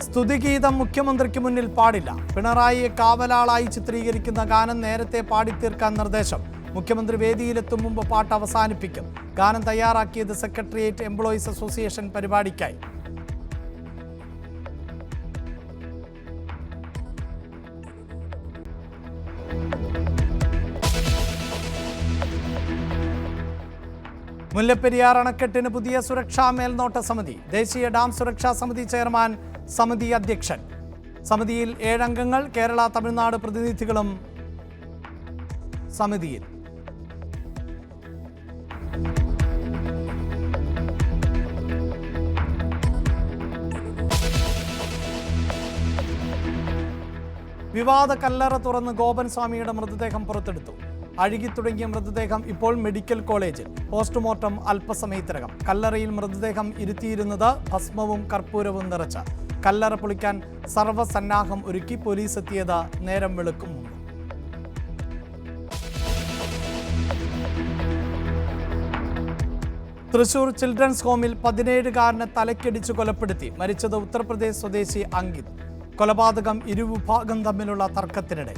സ്തുതിഗീതം മുഖ്യമന്ത്രിക്ക് മുന്നിൽ പാടില്ല. പിണറായിയെ കാവലാളായി ചിത്രീകരിക്കുന്ന ഗാനം നേരത്തെ പാടിത്തീർക്കാൻ നിർദ്ദേശം. മുഖ്യമന്ത്രി വേദിയിലെത്തും മുമ്പ് പാട്ട് അവസാനിപ്പിക്കും. ഗാനം തയ്യാറാക്കിയത് സെക്രട്ടേറിയറ്റ് എംപ്ലോയീസ് അസോസിയേഷൻ പരിപാടിക്കായി. മുല്ലപ്പെരിയാർ അണക്കെട്ടിന് പുതിയ സുരക്ഷാ മേൽനോട്ട സമിതി. ദേശീയ ഡാം സുരക്ഷാ സമിതി ചെയർമാൻ സമിതി അധ്യക്ഷൻ. സമിതിയിൽ 7 അംഗങ്ങൾ. കേരള, തമിഴ്നാട് പ്രതിനിധികളും സമിതിയിൽ. വിവാദ കല്ലറ തുറന്ന് ഗോപൻ സ്വാമിയുടെ മൃതദേഹം പുറത്തെടുത്തു. അഴുകിത്തുടങ്ങിയ മൃതദേഹം ഇപ്പോൾ മെഡിക്കൽ കോളേജിൽ. പോസ്റ്റ്മോർട്ടം അല്പസമയത്തിനകം. കല്ലറയിൽ മൃതദേഹം ഇരുത്തിയിരുന്നത് ഭസ്മവും കർപ്പൂരവും നിറച്ച്. കല്ലറ പൊളിക്കാൻ സർവ്വസന്നാഹം ഒരുക്കി പോലീസ് എത്തിയത് നേരം വെളുക്കും മുമ്പ്. തൃശൂർ ചിൽഡ്രൻസ് ഹോമിൽ 17-കാരനെ തലക്കടിച്ച് കൊലപ്പെടുത്തി. മരിച്ചത് ഉത്തർപ്രദേശ് സ്വദേശി അങ്കിത്. കൊലപാതകം ഇരുവിഭാഗം തമ്മിലുള്ള തർക്കത്തിനിടെ.